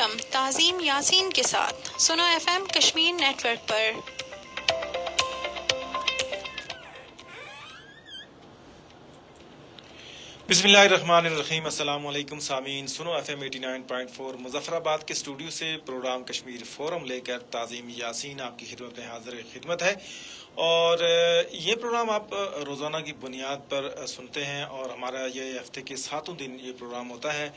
Forum تعظیم یاسین کے ساتھ سنو F M Kashmir network پر۔ بسم اللہ الرحمن الرحیم۔ السلام علیکم سامعین، سنو ایف ایم 89.4 مظفر آباد کے اسٹوڈیو سے پروگرام کشمیر فورم لے کر تعظیم یاسین آپ کی خدمت میں حاضر خدمت ہے، اور یہ پروگرام آپ روزانہ کی بنیاد پر سنتے ہیں، اور ہمارا یہ ہفتے کے 7 دن یہ پروگرام ہوتا ہے۔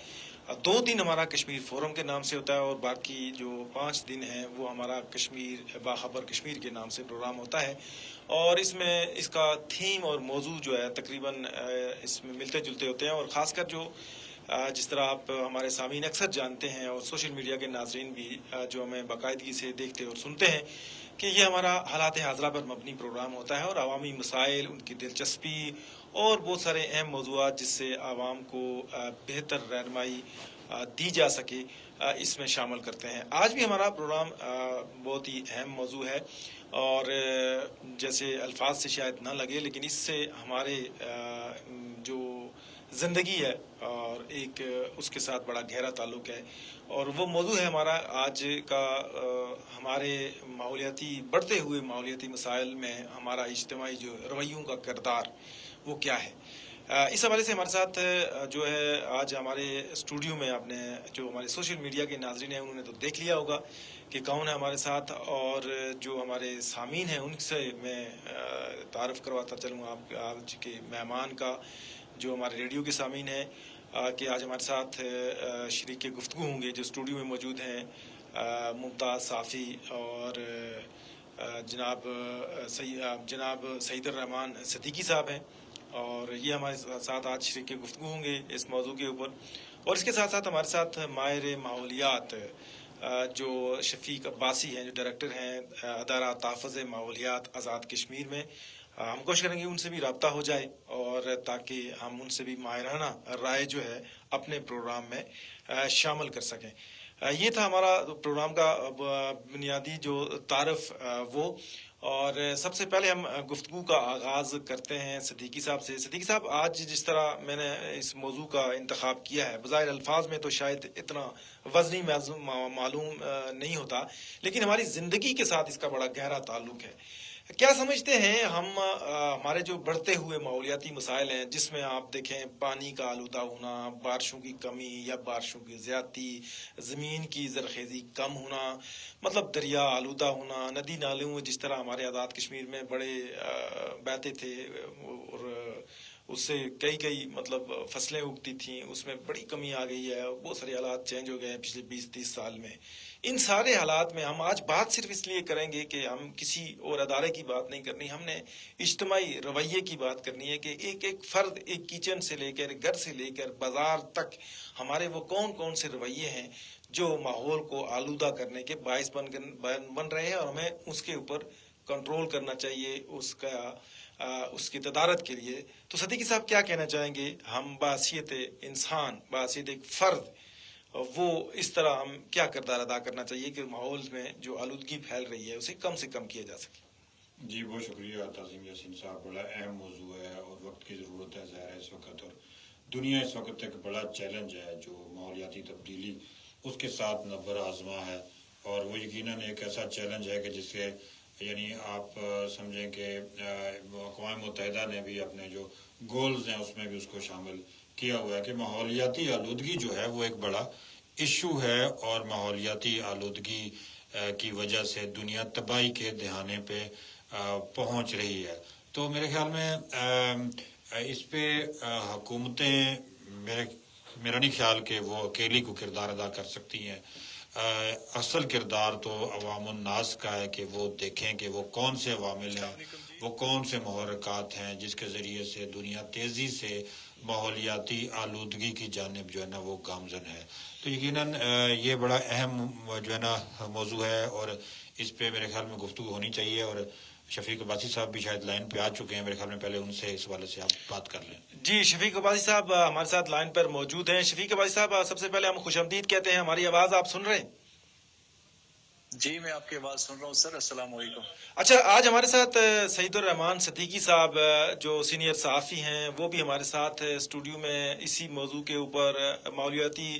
2 دن ہمارا کشمیر فورم کے نام سے ہوتا ہے، اور باقی جو 5 دن ہیں وہ ہمارا کشمیر باخبر کشمیر کے نام سے پروگرام ہوتا ہے، اور اس میں اس کا تھیم اور موضوع جو ہے تقریباً اس میں ملتے جلتے ہوتے ہیں، اور خاص کر جو جس طرح آپ ہمارے سامعین اکثر جانتے ہیں، اور سوشل میڈیا کے ناظرین بھی جو ہمیں باقاعدگی سے دیکھتے اور سنتے ہیں، کہ یہ ہمارا حالات حاضرہ پر مبنی پروگرام ہوتا ہے، اور عوامی مسائل، ان کی دلچسپی اور بہت سارے اہم موضوعات جس سے عوام کو بہتر رہنمائی دی جا سکے اس میں شامل کرتے ہیں۔ آج بھی ہمارا پروگرام بہت ہی اہم موضوع ہے، اور جیسے الفاظ سے شاید نہ لگے، لیکن اس سے ہمارے جو زندگی ہے اور ایک اس کے ساتھ بڑا گہرا تعلق ہے، اور وہ موضوع ہے ہمارا آج کا ہمارے ماحولیاتی بڑھتے ہوئے ماحولیاتی مسائل میں ہمارا اجتماعی جو رویوں کا کردار وہ کیا ہے۔ اس حوالے سے ہمارے ساتھ جو ہے آج ہمارے اسٹوڈیو میں، آپ نے جو ہمارے سوشل میڈیا کے ناظرین ہیں انہوں نے تو دیکھ لیا ہوگا کہ کون ہے ہمارے ساتھ، اور جو ہمارے سامعین ہیں ان سے میں تعارف کرواتا چلوں آپ آج کے مہمان کا، جو ہمارے ریڈیو کے سامعین ہیں، کہ آج ہمارے ساتھ شریک گفتگو ہوں گے جو اسٹوڈیو میں موجود ہیں، ممتاز صافی اور جناب سعید الرحمان صدیقی صاحب ہیں، اور یہ ہمارے ساتھ آج شریک گفتگو ہوں گے اس موضوع کے اوپر۔ اور اس کے ساتھ ساتھ ہمارے ساتھ ماہر ماحولیات جو شفیق عباسی ہیں، جو ڈائریکٹر ہیں ادارہ تحفظ ماحولیات آزاد کشمیر میں، ہم کوشش کریں گے ان سے بھی رابطہ ہو جائے، اور تاکہ ہم ان سے بھی ماہرانہ رائے جو ہے اپنے پروگرام میں شامل کر سکیں۔ یہ تھا ہمارا پروگرام کا بنیادی جو تعارف وہ، اور سب سے پہلے ہم گفتگو کا آغاز کرتے ہیں صدیقی صاحب سے۔ صدیقی صاحب، آج جس طرح میں نے اس موضوع کا انتخاب کیا ہے، بظاہر الفاظ میں تو شاید اتنا وزنی معلوم نہیں ہوتا، لیکن ہماری زندگی کے ساتھ اس کا بڑا گہرا تعلق ہے۔ کیا سمجھتے ہیں ہم ہمارے جو بڑھتے ہوئے ماحولیاتی مسائل ہیں، جس میں آپ دیکھیں پانی کا آلودہ ہونا، بارشوں کی کمی یا بارشوں کی زیادتی، زمین کی زرخیزی کم ہونا، مطلب دریا آلودہ ہونا، ندی نالوں میں جس طرح ہمارے آزاد کشمیر میں بڑے بہتے تھے، اور اس سے کئی مطلب فصلیں اگتی تھیں، اس میں بڑی کمی آ گئی ہے، بہت سارے حالات چینج ہو گئے ہیں پچھلے 20-30 سال میں۔ ان سارے حالات میں ہم آج بات صرف اس لیے کریں گے کہ ہم کسی اور ادارے کی بات نہیں کرنی، ہم نے اجتماعی رویے کی بات کرنی ہے، کہ ایک فرد، ایک کچن سے لے کر، گھر سے لے کر بازار تک، ہمارے وہ کون سے رویے ہیں جو ماحول کو آلودہ کرنے کے باعث بن رہے ہیں، اور ہمیں اس کے اوپر کنٹرول کرنا چاہیے اس کی تدارت کے لیے۔ تو صدیقی صاحب کیا کہنا چاہیں گے؟ ہم بحیثیت انسان، بحیثیت ایک فرد، وہ اس طرح ہم کیا کردار ادا کرنا چاہیے کہ ماحول میں جو آلودگی پھیل رہی ہے اسے کم سے کم کیا جا سکے؟ جی بہت شکریہ تعظیم یاسین صاحب، بڑا اہم موضوع ہے اور وقت کی ضرورت ہے ظاہر ہے اس وقت، اور دنیا اس وقت ایک بڑا چیلنج ہے جو ماحولیاتی تبدیلی اس کے ساتھ نبر آزما ہے، اور وہ یقیناً ایک ایسا چیلنج ہے کہ جس سے یعنی آپ سمجھیں کہ اقوام متحدہ نے بھی اپنے جو گولز ہیں اس میں بھی اس کو شامل کیا ہوا ہے کہ ماحولیاتی آلودگی جو ہے وہ ایک بڑا ایشو ہے، اور ماحولیاتی آلودگی کی وجہ سے دنیا تباہی کے دہانے پہ پہنچ رہی ہے۔ تو میرے خیال میں اس پہ حکومتیں میرا نہیں خیال کہ وہ اکیلی کو کردار ادا کر سکتی ہیں۔ اصل کردار تو عوام الناس کا ہے کہ وہ دیکھیں کہ وہ کون سے عوامل ہیں، وہ کون سے محرکات ہیں جس کے ذریعے سے دنیا تیزی سے ماحولیاتی آلودگی کی جانب جو ہے نا وہ گامزن ہے۔ تو یقیناً یہ بڑا اہم جو ہے نا موضوع ہے، اور اس پہ میرے خیال میں گفتگو ہونی چاہیے، اور شفیق عباسی صاحب بھی شاید لائن پہ آ چکے ہیں، میرے خیال میں پہلے ان سے اس حوالے سے آپ بات کر لیں۔ جی، شفیق عباسی صاحب ہمارے ساتھ لائن پر موجود ہیں۔ شفیق عباسی صاحب، سب سے پہلے ہم خوش آمدید کہتے ہیں، ہماری آواز آپ سن رہے ہیں؟ جی میں آپ کی آواز سن رہا ہوں سر، السلام علیکم۔ اچھا، آج ہمارے ساتھ سعید الرحمان صدیقی صاحب جو سینئر صحافی ہیں، وہ بھی ہمارے ساتھ اسٹوڈیو میں اسی موضوع کے اوپر ماحولیاتی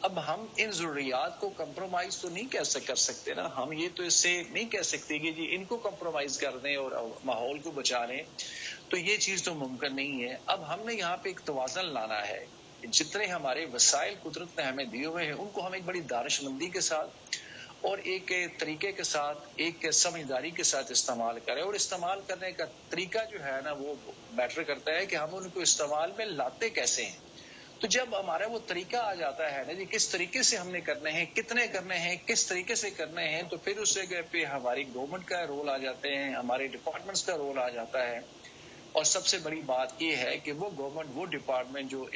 اب ہم ان ضروریات کو کمپرومائز تو نہیں کر سکتے نا. ہم یہ تو اس سے نہیں کہہ سکتے کہ جی ان کو کمپرومائز کر دیں اور ماحول کو بچا لیں, تو یہ چیز تو ممکن نہیں ہے. اب ہم نے یہاں پہ ایک توازن لانا ہے. جتنے ہمارے وسائل قدرت نے ہمیں دیے ہوئے ہیں ان کو ہم ایک بڑی دانش مندی کے ساتھ اور ایک طریقے کے ساتھ, ایک سمجھداری کے ساتھ استعمال کریں. اور استعمال کرنے کا طریقہ جو ہے نا وہ میٹر کرتا ہے کہ ہم ان کو استعمال میں لاتے کیسے ہیں. تو جب ہمارا وہ طریقہ آ جاتا ہے نا جی کس طریقے سے ہم نے کرنے ہیں, کتنے کرنے ہیں, کس طریقے سے کرنے ہیں, تو پھر اس جگہ پہ ہماری گورنمنٹ کا رول آ جاتے ہیں, ہمارے ڈپارٹمنٹس کا رول آ جاتا ہے. اور سب سے بڑی بات یہ ہے کہ وہ گورنمنٹ, وہ ڈپارٹمنٹ جو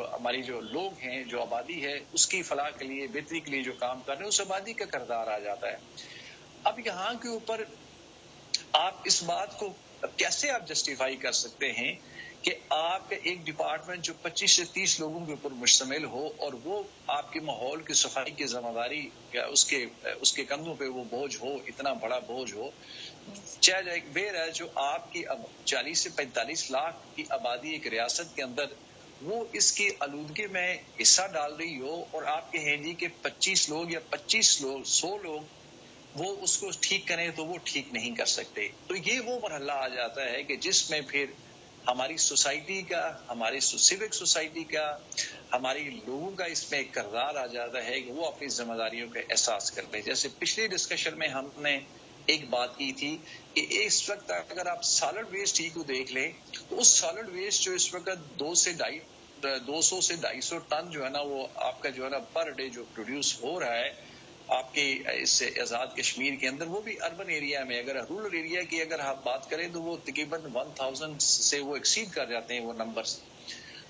ہماری جو لوگ ہیں, جو آبادی ہے, اس کی فلاح کے لیے, بہتری کے لیے جو کام کر رہے ہیں, اس آبادی کا کردار آ جاتا ہے. اب یہاں کے اوپر آپ اس بات کو کیسے آپ جسٹیفائی کر سکتے ہیں کہ آپ ایک ڈپارٹمنٹ جو 25 سے 30 لوگوں کے اوپر مشتمل ہو اور وہ آپ کے ماحول کی صفائی کی ذمہ داری اس کے کندھوں پہ وہ بوجھ ہو, اتنا بڑا بوجھ ہو, چاہے ایک بیر ہے جو آپ کی 40 سے 45 لاکھ کی آبادی ایک ریاست کے اندر وہ اس کی آلودگی میں حصہ ڈال رہی ہو, اور آپ کے ہیں جی کہ 25 لوگ یا 25 لوگ 100 لوگ وہ اس کو ٹھیک کریں تو وہ ٹھیک نہیں کر سکتے. تو یہ وہ مرحلہ آ جاتا ہے کہ جس میں پھر ہماری سوسائٹی کا, ہماری سیوک سوسائٹی کا, ہماری لوگوں کا اس میں ایک کردار آ جاتا ہے کہ وہ اپنی ذمہ داریوں کا احساس کرتے ہیں. جیسے پچھلی ڈسکشن میں ہم نے ایک بات کی تھی کہ اس وقت اگر آپ سالڈ ویسٹ ہی کو دیکھ لیں تو اس سالڈ ویسٹ جو اس وقت 200 سے 250 ٹن جو ہے نا وہ آپ کا جو ہے نا پر ڈے جو پروڈیوس ہو رہا ہے آپ کے اس آزاد کشمیر کے اندر, وہ بھی اربن ایریا میں. اگر رورل ایریا کی اگر آپ بات کریں تو وہ تقریباً 1000 سے وہ ایکسیڈ کر جاتے ہیں وہ نمبرز.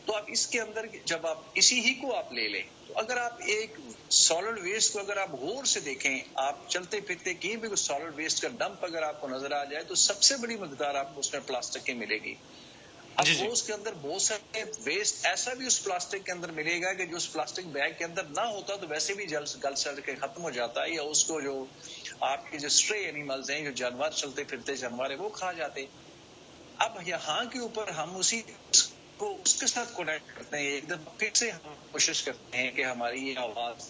تو اب اس کے اندر جب آپ اسی ہی کو آپ لے لیں تو اگر آپ ایک سالڈ ویسٹ کو اگر آپ غور سے دیکھیں, آپ چلتے پھرتے کہیں بھی کوئی سالڈ ویسٹ کا ڈمپ اگر آپ کو نظر آ جائے تو سب سے بڑی مقدار آپ کو اس میں پلاسٹک کی ملے گی. اب وہ اس کے اندر بہت سارے ویسٹ ایسا بھی اس پلاسٹک کے اندر ملے گا کہ جو اس پلاسٹک بیگ کے اندر نہ ہوتا تو ویسے بھی گل سڑ کے ختم ہو جاتا ہے, یا اس کو جو آپ کے جو اسٹرے اینیملز ہیں, جو جانور چلتے پھرتے جانور ہیں, وہ کھا جاتے. اب یہاں کے اوپر ہم اسی کو اس کے ساتھ کنیکٹ کرتے ہیں, ایک دم پھر سے ہم کوشش کرتے ہیں کہ ہماری یہ آواز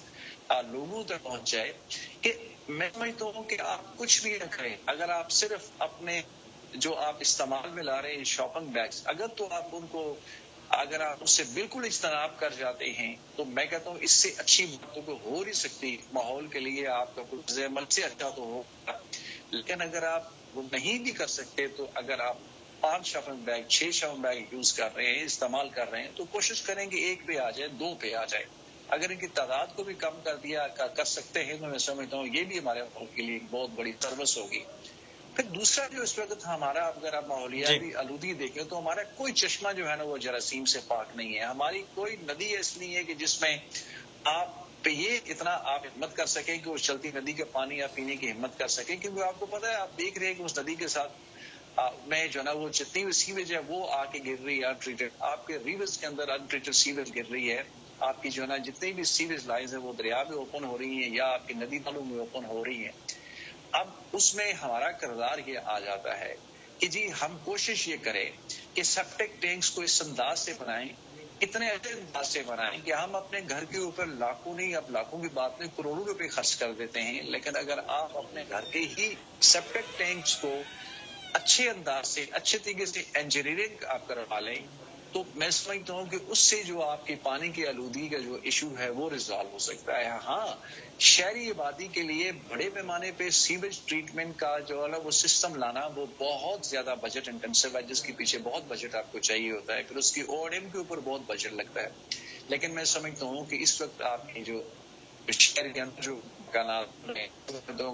لوگوں تک پہنچ جائے. کہ میں سمجھتا ہوں کہ آپ کچھ بھی نہ کریں, اگر آپ صرف اپنے جو آپ استعمال میں لا رہے ہیں شاپنگ بیگس, اگر تو آپ ان کو اگر آپ اس سے بالکل اجتناب کر جاتے ہیں تو میں کہتا ہوں اس سے اچھی باتوں کو ہو نہیں سکتی. ماحول کے لیے آپ کا کچھ عمل سے اچھا تو ہوگا, لیکن اگر آپ وہ نہیں بھی کر سکتے تو اگر آپ 5 shopping bag 6 shopping bag use کر رہے ہیں, استعمال کر رہے ہیں, تو کوشش کریں کہ 1 پہ آ جائے, 2 پہ آ جائے. اگر ان کی تعداد کو بھی کم کر سکتے ہیں تو میں سمجھتا ہوں یہ بھی ہمارے ملک کے لیے ایک بہت بڑی سروس ہوگی. پھر دوسرا جو اس وقت ہمارا اگر آپ ماحولیاتی آلودگی دیکھیں تو ہمارا کوئی چشمہ جو ہے نا وہ جراثیم سے پاک نہیں ہے. ہماری کوئی ندی ایسی نہیں ہے کہ جس میں آپ پہ یہ اتنا آپ ہمت کر سکیں کہ اس چلتی ندی کا پانی آپ پینے کی ہمت کر سکیں, کیونکہ آپ کو پتا ہے, آپ دیکھ رہے ہیں کہ اس ندی کے ساتھ میں جو ہے نا وہ جتنی بھی سیویج ہے وہ آ کے گر رہی ہے انٹریٹڈ. آپ کے ریورز کے اندر انٹریٹڈ سیویج گر رہی ہے. آپ کی جو ہے نا جتنی بھی سیویج لائنز ہیں وہ دریا میں اوپن ہو رہی ہیں یا آپ کی ندی نالوں میں اوپن ہو رہی ہیں. اب اس میں ہمارا کردار یہ آ جاتا ہے کہ جی ہم کوشش یہ کریں کہ سیپٹک ٹینکس کو اس انداز سے بنائیں, اتنے ایسے انداز سے بنائیں کہ ہم اپنے گھر کے اوپر لاکھوں نہیں, اب لاکھوں کی بات نہیں, کروڑوں روپے خرچ کر دیتے ہیں, لیکن اگر آپ اپنے گھر کے ہی سیپٹک ٹینکس کو اچھے انداز سے اچھے طریقے سے انجینئرنگ آپ کروا لیں تو میں سمجھتا ہوں کہ اس سے جو آپ کی پانی کی آلودگی کا جو ایشو ہے وہ ریزالو ہو سکتا ہے. ہاں, شہری آبادی کے لیے بڑے پیمانے پہ سیویج ٹریٹمنٹ کا جو ہے وہ سسٹم لانا وہ بہت زیادہ بجٹ انٹینسو ہے, جس کے پیچھے بہت بجٹ آپ کو چاہیے ہوتا ہے, پھر اس کی O&M کے اوپر بہت بجٹ لگتا ہے. لیکن میں سمجھتا ہوں کہ اس وقت آپ کی جو شہر کے اندر جو امکانات ہیں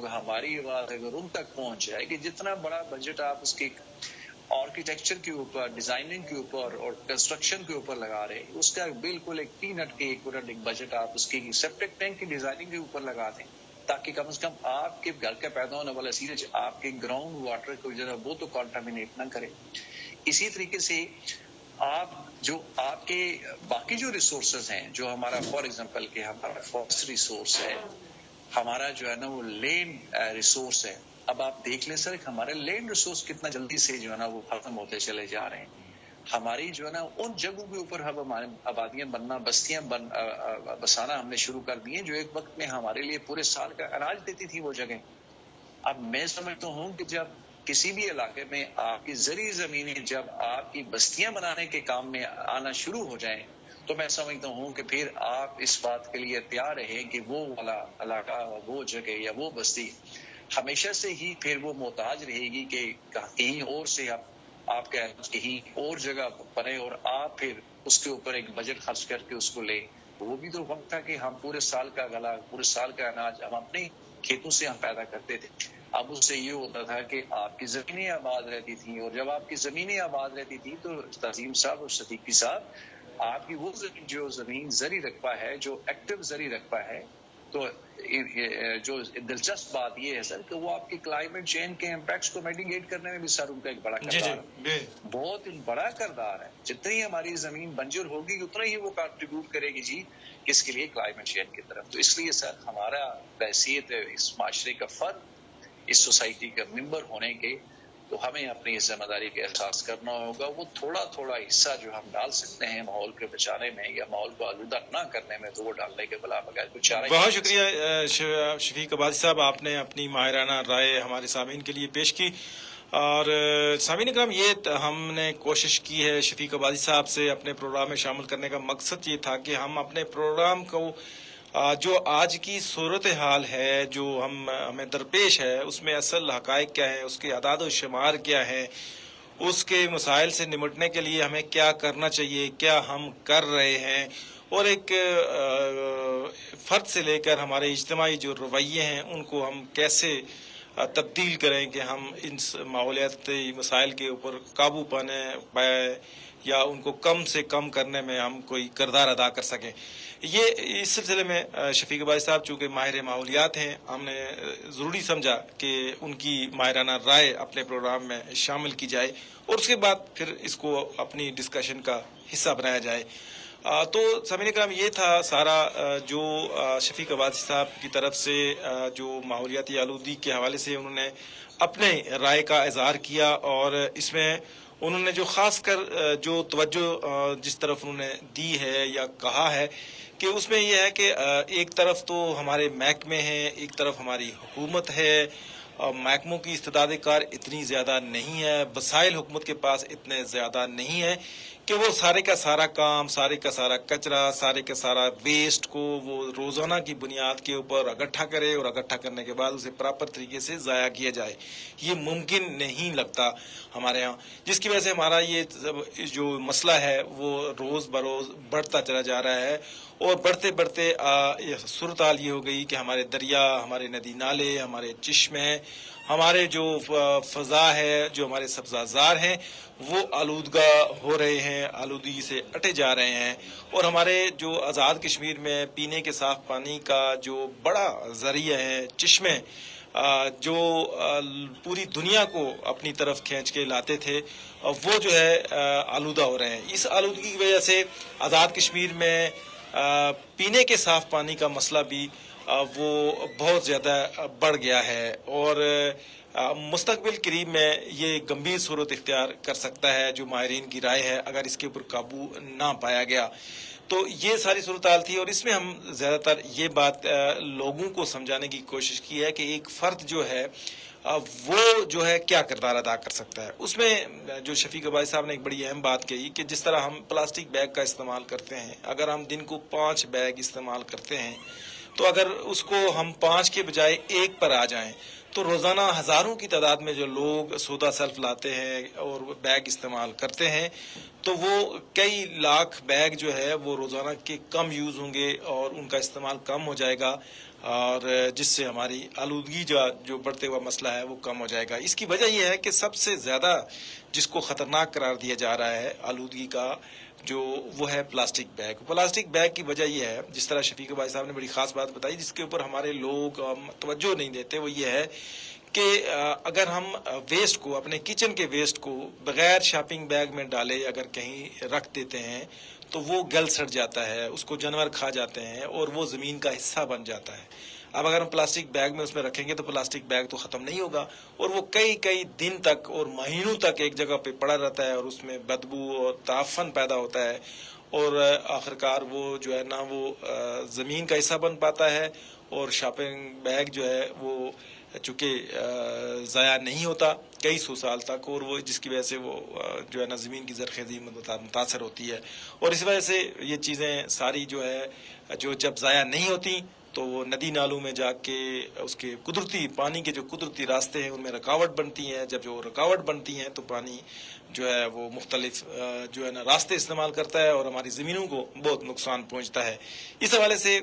ہماری آواز اگر ان تک پہنچ جائے کہ جتنا بڑا بجٹ آپ اس کی آرکیٹیکچر کے اوپر, ڈیزائننگ کے اوپر اور کنسٹرکشن کے اوپر لگا رہے, اس کا بالکل ایک پینٹ کے ایک بجٹ آپ اس کی سیپٹک ٹینک کی ڈیزائننگ کے اوپر لگا دیں, تاکہ کم از کم آپ کے گھر کا پیدا ہونے والا سیویج آپ کے گراؤنڈ واٹر کو جو ہے وہ تو کنٹامینیٹ نہ کرے. اسی طریقے سے آپ کے باقی جو ریسورسز ہیں, جو ہمارا فار ایگزامپل کہ ہمارا فاسٹ ریسورس ہے, ہمارا جو ہے نا وہ لینڈ ریسورس ہے. اب آپ دیکھ لیں سر, ہمارے لینڈ ریسورس کتنا جلدی سے جو ہے نا وہ ختم ہوتے چلے جا رہے ہیں. ہماری جو ہے نا ان جگہوں کے اوپر ہم ہمارے آبادیاں بننا، بستیاں بسانا ہم نے شروع کر دی ہیں جو ایک وقت میں ہمارے لیے پورے سال کا اناج دیتی تھی وہ جگہ. اب میں سمجھتا ہوں کہ جب کسی بھی علاقے میں آپ کی زرعی زمینیں جب آپ کی بستیاں بنانے کے کام میں آنا شروع ہو جائیں تو میں سمجھتا ہوں کہ پھر آپ اس بات کے لیے تیار رہیں کہ وہ والا علاقہ، وہ جگہ یا وہ بستی ہمیشہ سے ہی پھر وہ محتاج رہے گی کہ کہیں اور سے آپ کا کہیں اور جگہ بنے اور آپ پھر اس کے اوپر ایک بجٹ خرچ کر کے اس کو لیں. وہ بھی تو وقت تھا کہ ہم پورے سال کا غلہ، پورے سال کا اناج ہم اپنے کھیتوں سے ہم پیدا کرتے تھے. اب اس سے یہ ہوتا تھا کہ آپ کی زمینیں آباد رہتی تھیں، اور جب آپ کی زمینیں آباد رہتی تھیں تو تعظیم صاحب اور صدیقی صاحب آپ کی وہ زمین جو زمین زرعی رقبہ ہے، جو ایکٹیو زرعی رقبہ ہے، تو جو دلچسپ بات یہ ہے سر کہ وہ آپ کے کلائمیٹ چینج کے امپیکٹس کو میٹیگیٹ کرنے میں بھی سر ان کا ایک بڑا کردار ہے، بہت بڑا کردار ہے. جتنی ہماری زمین بنجر ہوگی اتنا ہی وہ کنٹریبیوٹ کرے گی جی کس کے لیے، کلائمیٹ چینج کی طرف. تو اس لیے سر ہمارا بحیثیت اس معاشرے کا فرد، اس سوسائٹی کا ممبر ہونے کے، تو ہمیں اپنی ذمہ داری کا احساس کرنا ہوگا. وہ تھوڑا تھوڑا حصہ جو ہم ڈال سکتے ہیں ماحول کے بچانے میں یا ماحول کو آلودہ نہ کرنے میں، تو وہ ڈالنے کے بلا بغیر کچھ چارہ. بہت شکریہ شفیق عبادی صاحب، آپ نے اپنی ماہرانہ رائے ہمارے سامعین کے لیے پیش کی. اور سامعین اکرام، یہ ہم نے کوشش کی ہے شفیق عبادی صاحب سے اپنے پروگرام میں شامل کرنے کا مقصد یہ تھا کہ ہم اپنے پروگرام کو جو آج کی صورتحال ہے، جو ہمیں درپیش ہے، اس میں اصل حقائق کیا ہیں، اس کے اعداد و شمار کیا ہیں، اس کے مسائل سے نمٹنے کے لیے ہمیں کیا کرنا چاہیے، کیا ہم کر رہے ہیں، اور ایک فرد سے لے کر ہمارے اجتماعی جو رویے ہیں ان کو ہم کیسے تبدیل کریں کہ ہم ان ماحولیاتی مسائل کے اوپر قابو پائے یا ان کو کم سے کم کرنے میں ہم کوئی کردار ادا کر سکیں. یہ اس سلسلے میں شفیق عبادی صاحب چونکہ ماہر ماحولیات ہیں، ہم نے ضروری سمجھا کہ ان کی ماہرانہ رائے اپنے پروگرام میں شامل کی جائے اور اس کے بعد پھر اس کو اپنی ڈسکشن کا حصہ بنایا جائے. تو سامعین کرام، یہ تھا سارا جو شفیق عبادی صاحب کی طرف سے جو ماحولیاتی آلودگی کے حوالے سے انہوں نے اپنے رائے کا اظہار کیا، اور اس میں انہوں نے جو خاص کر جو توجہ جس طرف انہوں نے دی ہے یا کہا ہے کہ اس میں یہ ہے کہ ایک طرف تو ہمارے محکمے ہیں، ایک طرف ہماری حکومت ہے. محکموں کی استعداد کار اتنی زیادہ نہیں ہے، وسائل حکومت کے پاس اتنے زیادہ نہیں ہے کہ وہ سارے کا سارا کام، سارے کا سارا کچرا، سارے کا سارا ویسٹ کو وہ روزانہ کی بنیاد کے اوپر اکٹھا کرے اور اکٹھا کرنے کے بعد اسے پراپر طریقے سے ضائع کیا جائے. یہ ممکن نہیں لگتا ہمارے ہاں، جس کی وجہ سے ہمارا یہ جو مسئلہ ہے وہ روز بروز بڑھتا چلا جا رہا ہے. اور بڑھتے بڑھتے صورتحال یہ ہو گئی کہ ہمارے دریا، ہمارے ندی نالے، ہمارے چشمے، ہمارے جو فضا ہے، جو ہمارے سبزہ زار ہیں، وہ آلودگا ہو رہے ہیں، آلودگی سے اٹے جا رہے ہیں. اور ہمارے جو آزاد کشمیر میں پینے کے صاف پانی کا جو بڑا ذریعہ ہے، چشمے جو پوری دنیا کو اپنی طرف کھینچ کے لاتے تھے، وہ جو ہے آلودہ ہو رہے ہیں. اس آلودگی کی وجہ سے آزاد کشمیر میں پینے کے صاف پانی کا مسئلہ بھی وہ بہت زیادہ بڑھ گیا ہے، اور مستقبل قریب میں یہ گمبھیر صورت اختیار کر سکتا ہے، جو ماہرین کی رائے ہے، اگر اس کے اوپر قابو نہ پایا گیا. تو یہ ساری صورتحال تھی، اور اس میں ہم زیادہ تر یہ بات لوگوں کو سمجھانے کی کوشش کی ہے کہ ایک فرد جو ہے وہ جو ہے کیا کردار ادا کر سکتا ہے. اس میں جو شفیق عبادی صاحب نے ایک بڑی اہم بات کہی کہ جس طرح ہم پلاسٹک بیگ کا استعمال کرتے ہیں، اگر ہم دن کو 5 بیگ استعمال کرتے ہیں تو اگر اس کو ہم 5 کے بجائے 1 پر آ جائیں تو روزانہ ہزاروں کی تعداد میں جو لوگ سودا سیلف لاتے ہیں اور بیگ استعمال کرتے ہیں، تو وہ کئی لاکھ بیگ جو ہے وہ روزانہ کے کم یوز ہوں گے اور ان کا استعمال کم ہو جائے گا، اور جس سے ہماری آلودگی جو بڑھتے ہوا مسئلہ ہے وہ کم ہو جائے گا. اس کی وجہ یہ ہے کہ سب سے زیادہ جس کو خطرناک قرار دیا جا رہا ہے آلودگی کا جو وہ ہے پلاسٹک بیگ. پلاسٹک بیگ کی وجہ یہ ہے، جس طرح شفیق بھائی صاحب نے بڑی خاص بات بتائی جس کے اوپر ہمارے لوگ توجہ نہیں دیتے، وہ یہ ہے کہ اگر ہم ویسٹ کو، اپنے کچن کے ویسٹ کو بغیر شاپنگ بیگ میں ڈالے اگر کہیں رکھ دیتے ہیں تو وہ گل سڑ جاتا ہے، اس کو جانور کھا جاتے ہیں اور وہ زمین کا حصہ بن جاتا ہے. اب اگر ہم پلاسٹک بیگ میں اس میں رکھیں گے تو پلاسٹک بیگ تو ختم نہیں ہوگا اور وہ کئی کئی دن تک اور مہینوں تک ایک جگہ پہ پڑا رہتا ہے اور اس میں بدبو اور تعفن پیدا ہوتا ہے اور آخرکار وہ جو ہے نا وہ زمین کا حصہ بن پاتا ہے اور شاپنگ بیگ جو ہے وہ چونکہ ضائع نہیں ہوتا کئی سو سال تک اور وہ جس کی وجہ سے وہ جو ہے نا زمین کی زرخیزی متاثر ہوتی ہے اور اس وجہ سے یہ چیزیں ساری جو ہے جو جب ضائع نہیں ہوتی تو وہ ندی نالوں میں جا کے اس کے قدرتی پانی کے جو قدرتی راستے ہیں ان میں رکاوٹ بنتی ہیں. جب جو رکاوٹ بنتی ہیں تو پانی جو ہے وہ مختلف جو ہے نا راستے استعمال کرتا ہے اور ہماری زمینوں کو بہت نقصان پہنچتا ہے. اس حوالے سے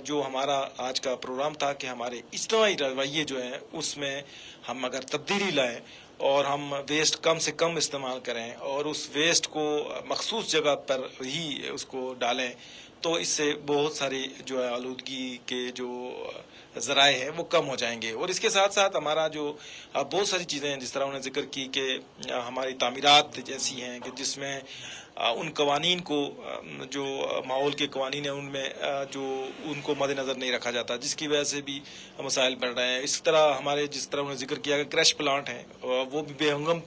جو ہمارا آج کا پروگرام تھا کہ ہمارے اجتماعی رویے جو ہیں اس میں ہم اگر تبدیلی لائیں اور ہم ویسٹ کم سے کم استعمال کریں اور اس ویسٹ کو مخصوص جگہ پر ہی اس کو ڈالیں تو اس سے بہت ساری جو ہے آلودگی کے جو ذرائع ہیں وہ کم ہو جائیں گے. اور اس کے ساتھ ساتھ ہمارا جو بہت ساری چیزیں ہیں جس طرح انہوں نے ذکر کی کہ ہماری تعمیرات جیسی ہیں کہ جس میں ان قوانین کو جو ماحول کے قوانین ہیں ان میں جو ان کو مد نظر نہیں رکھا جاتا جس کی وجہ سے بھی مسائل بڑھ رہے ہیں. اس طرح ہمارے جس طرح انہوں نے ذکر کیا کہ کریش پلانٹ ہیں وہ بھی بے ہنگم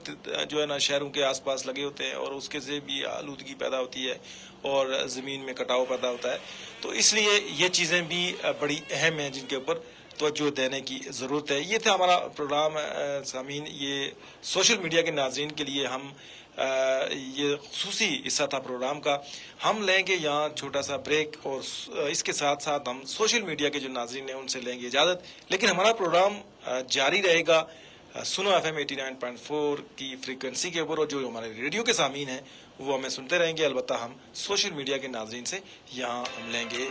جو ہے نا شہروں کے آس پاس لگے ہوتے ہیں اور اس کے سے بھی آلودگی پیدا ہوتی ہے اور زمین میں کٹاؤ پیدا ہوتا ہے. تو اس لیے یہ چیزیں بھی بڑی اہم ہیں جن کے اوپر توجہ دینے کی ضرورت ہے. یہ تھا ہمارا پروگرام سامعین. یہ سوشل میڈیا کے ناظرین کے لیے ہم یہ خصوصی حصہ تھا پروگرام کا. ہم لیں گے یہاں چھوٹا سا بریک اور اس کے ساتھ ساتھ ہم سوشل میڈیا کے جو ناظرین ہیں ان سے لیں گے اجازت. لیکن ہمارا پروگرام جاری رہے گا سنو ایف ایم 89.4 کی فریکوینسی کے اوپر اور جو ہمارے ریڈیو کے سامعین ہیں وہ ہمیں سنتے رہیں گے. البتہ ہم سوشل میڈیا کے ناظرین سے یہاں ہم لیں گے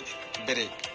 بریک.